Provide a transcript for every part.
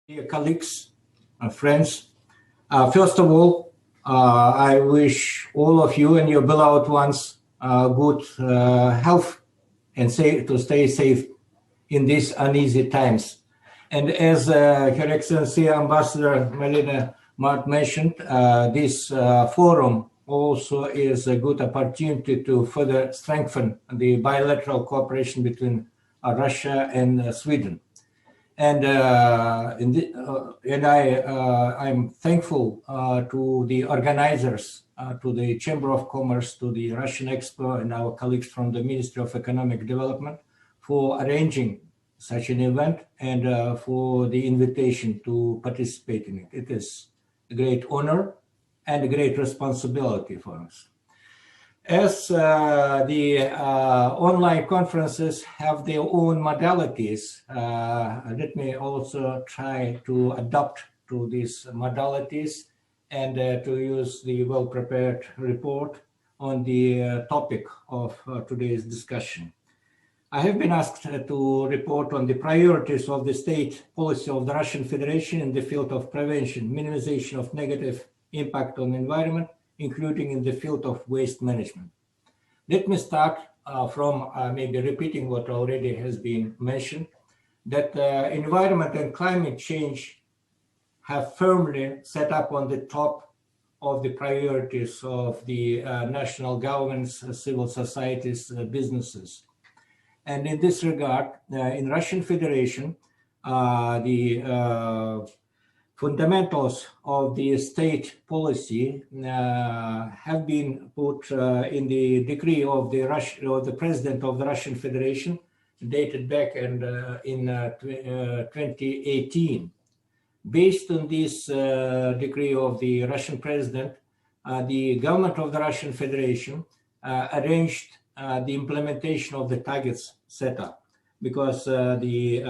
Dear colleagues, friends, first of all, I wish all of you and your beloved ones good health and to stay safe in these uneasy times. And as Her Excellency Ambassador Melina Mart mentioned, this forum also is a good opportunity to further strengthen the bilateral cooperation between Russia and Sweden. And I'm thankful to the organizers, to the Chamber of Commerce, to the Russian Expo, and our colleagues from the Ministry of Economic Development for arranging such an event and for the invitation to participate in it. It is a great honor and a great responsibility for us. As the online conferences have their own modalities, let me also try to adapt to these modalities and to use the well-prepared report on the topic of today's discussion. I have been asked to report on the priorities of the state policy of the Russian Federation in the field of prevention, minimization of negative impact on the environment, including in the field of waste management. Let me start from maybe repeating what already has been mentioned, that environment and climate change have firmly set up on the top of the priorities of the national governments, civil societies, businesses. And in this regard, in Russian Federation, the fundamentals of the state policy have been put in the decree of the President of the Russian Federation, dated back in 2018. Based on this decree of the Russian President, the government of the Russian Federation arranged the implementation of the targets set up, because the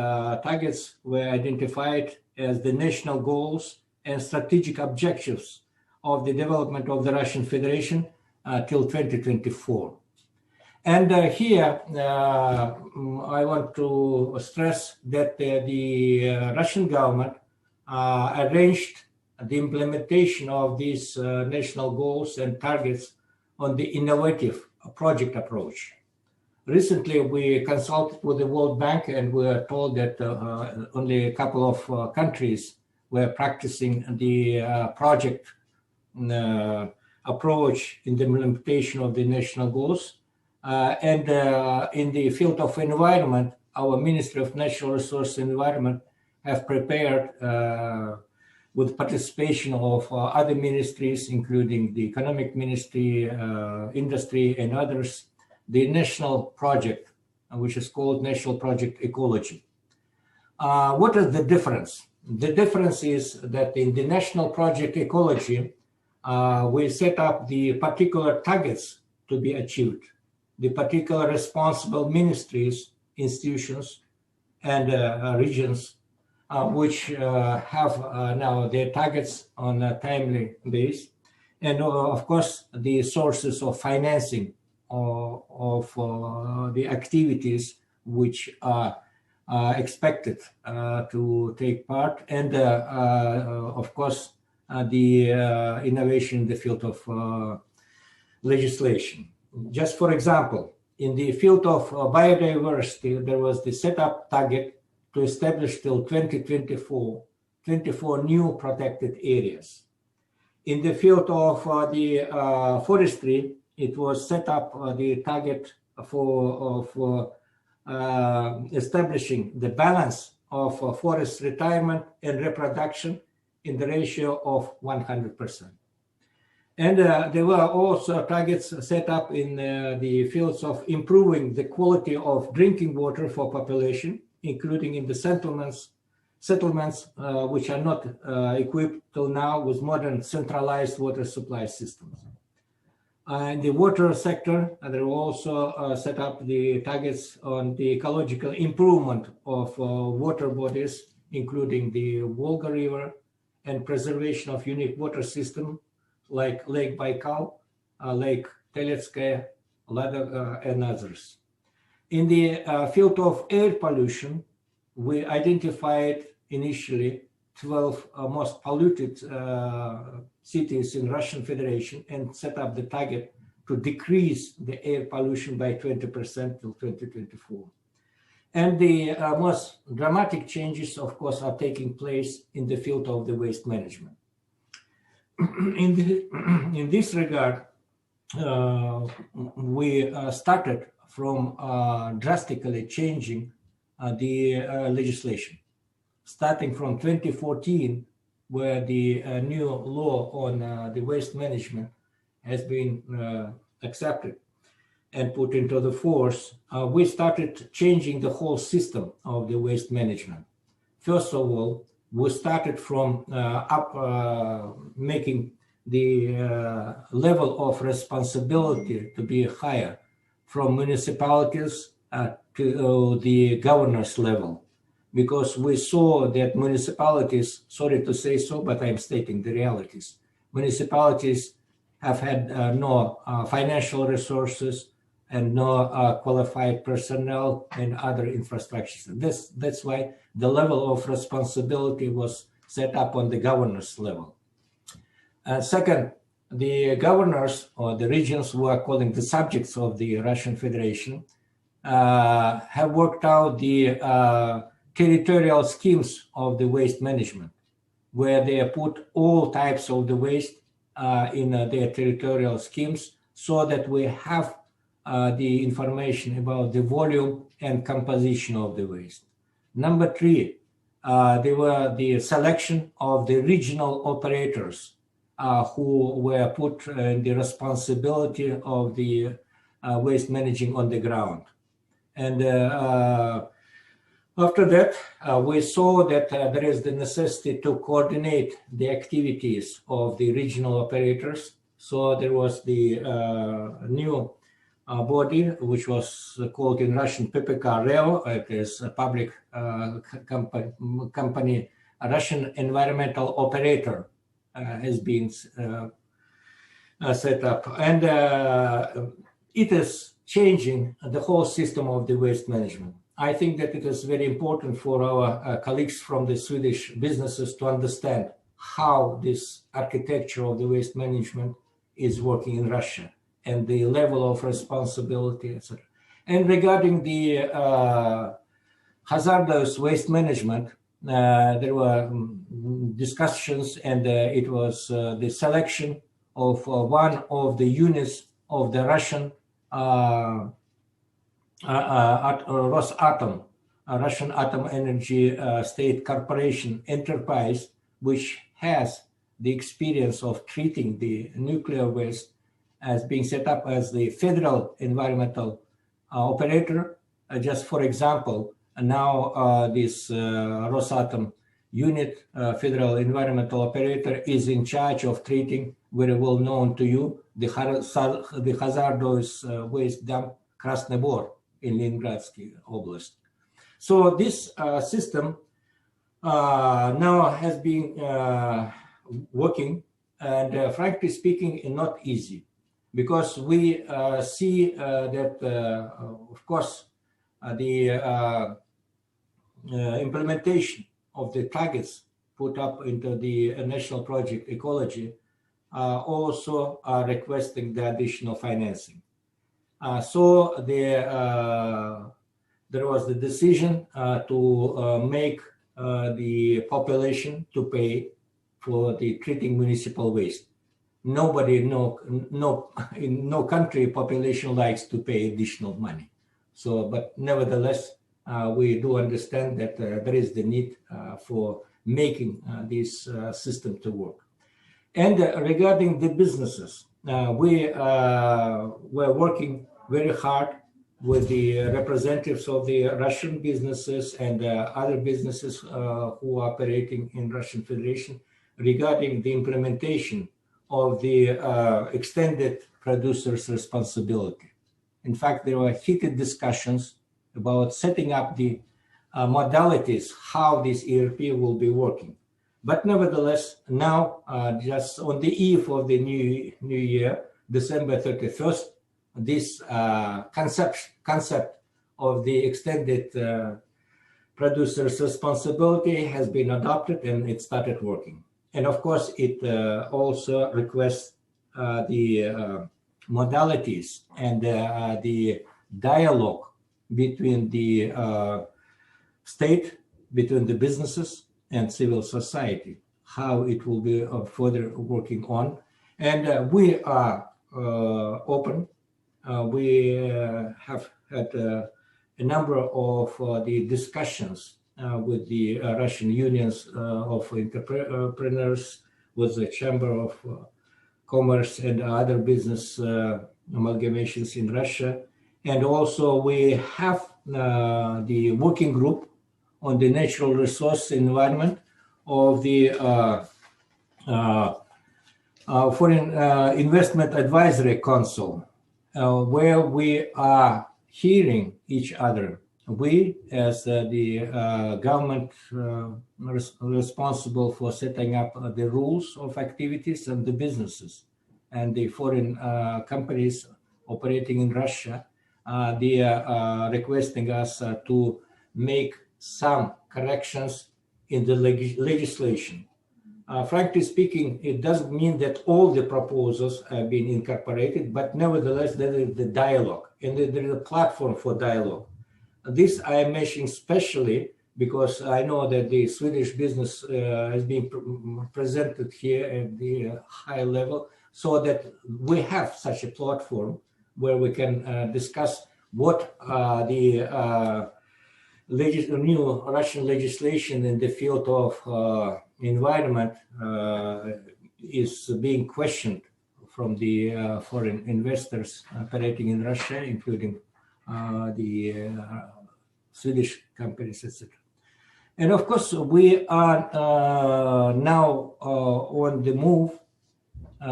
targets were identified as the national goals and strategic objectives of the development of the Russian Federation till 2024. And here I want to stress that the Russian government arranged the implementation of these national goals and targets on the innovative project approach. Recently, we consulted with the World Bank and we were told that only a couple of countries were practicing the project approach in the implementation of the national goals. And in the field of environment, our Ministry of Natural Resources and Environment have prepared with participation of other ministries, including the Economic Ministry, Industry, and others, the national project, which is called National Project Ecology. What is the difference? The difference is that in the National Project Ecology, we set up the particular targets to be achieved, the particular responsible ministries, institutions, and regions, which have now their targets on a timely basis, and of course, the sources of financing of the activities which are expected to take part, and of course the innovation in the field of legislation. Just for example, in the field of biodiversity, there was the set-up target to establish till 2024 24 new protected areas. In the field of the forestry, it was set up the target for establishing the balance of forest retirement and reproduction in the ratio of 100%. And there were also targets set up in the fields of improving the quality of drinking water for population, including in the settlements which are not equipped till now with modern centralized water supply systems. In the water sector, there were also set up the targets on the ecological improvement of water bodies, including the Volga River, and preservation of unique water system like Lake Baikal, Lake Teletsskaya, Ladoga, and others. In the field of air pollution, we identified initially 12 most polluted cities in Russian Federation and set up the target to decrease the air pollution by 20% till 2024. And the most dramatic changes, of course, are taking place in the field of the waste management. In this regard, we started from drastically changing the legislation, starting from 2014, where the new law on the waste management has been accepted and put into the force. We started changing the whole system of the waste management. First of all, we started from making the level of responsibility to be higher from municipalities to the governors level, because we saw that municipalities, sorry to say so, but I'm stating the realities, municipalities have had no financial resources and no qualified personnel and other infrastructures. That's why the level of responsibility was set up on the governors level. Second, the governors or the regions who are calling the subjects of the Russian Federation have worked out the territorial schemes of the waste management, where they put all types of the waste in their territorial schemes, so that we have the information about the volume and composition of the waste. Number three, there were the selection of the regional operators who were put in the responsibility of the waste managing on the ground. And after that, we saw that there is the necessity to coordinate the activities of the regional operators. So there was the new body, which was called in Russian PPK REO. It is a public company, a Russian environmental operator has been set up. And it is changing the whole system of the waste management. I think that it is very important for our colleagues from the Swedish businesses to understand how this architecture of the waste management is working in Russia and the level of responsibility, etc. And regarding the hazardous waste management, there were discussions, and it was the selection of one of the units of the Russian Rosatom, Russian Atom Energy State Corporation enterprise, which has the experience of treating the nuclear waste, as being set up as the federal environmental operator. Just for example, now this Rosatom unit, federal environmental operator, is in charge of treating, very well known to you, the hazardous waste dump Krasny Bor in Leningradsky Oblast. So this system now has been working, and frankly speaking, not easy, because we see that, of course, the implementation of the targets put up into the national project Ecology also are requesting the additional financing. So there was the decision to make the population to pay for the treating municipal waste. Nobody, in no country, population likes to pay additional money. So, but nevertheless, we do understand that there is the need for making this system to work. And regarding the businesses, we were working very hard with the representatives of the Russian businesses and other businesses who are operating in Russian Federation regarding the implementation of the extended producer's responsibility. In fact, there were heated discussions about setting up the modalities, how this ERP will be working. But nevertheless, now, just on the eve of the new year, December 31st, this concept of the extended producer's responsibility has been adopted and it started working. And of course, it also requests the modalities and the dialogue between the state, between the businesses and civil society, how it will be further working on. And we are open. We have had a number of the discussions with the Russian unions of entrepreneurs, with the Chamber of Commerce and other business amalgamations in Russia. And also we have the working group on the natural resource environment of the Foreign Investment Advisory Council, where we are hearing each other. We, as the government responsible for setting up the rules of activities and the businesses, and the foreign companies operating in Russia, they are requesting us to make some corrections in the legislation. Frankly speaking, it doesn't mean that all the proposals have been incorporated, but nevertheless, there is the dialogue, and there is a platform for dialogue. This I am mentioning specially because I know that the Swedish business has been presented here at the high level, so that we have such a platform where we can discuss what the new Russian legislation in the field of environment is being questioned from the foreign investors operating in Russia, including the Swedish companies, etc. And of course, we are now on the move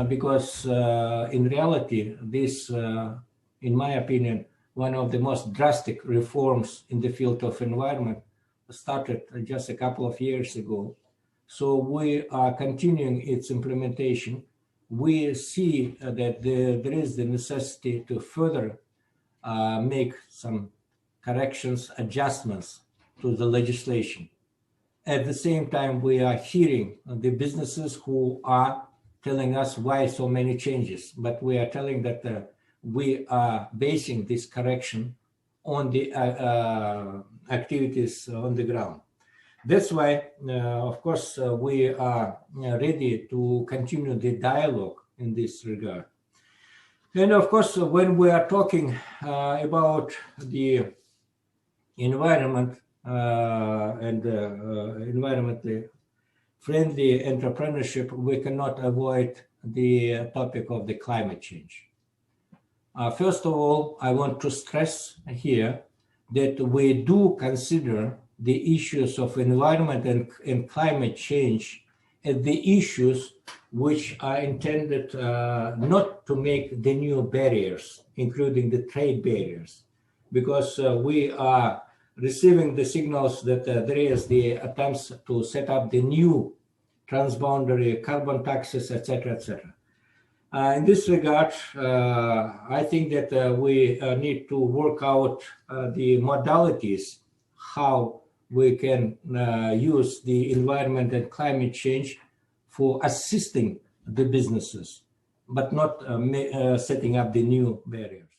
because in reality, this, in my opinion, one of the most drastic reforms in the field of environment started just a couple of years ago. So we are continuing its implementation. We see that there is the necessity to further make some corrections, adjustments to the legislation. At the same time, we are hearing the businesses who are telling us why so many changes, but we are telling that we are basing this correction on the activities on the ground. That's why, of course, we are ready to continue the dialogue in this regard. And of course, when we are talking about the environment and environmentally friendly entrepreneurship, we cannot avoid the topic of the climate change. First of all, I want to stress here that we do consider the issues of environment and climate change as the issues which are intended not to make the new barriers, including the trade barriers, because we are receiving the signals that there is the attempts to set up the new transboundary carbon taxes, etc., etc. In this regard, I think that we need to work out the modalities, how we can use the environment and climate change for assisting the businesses, but not setting up the new barriers.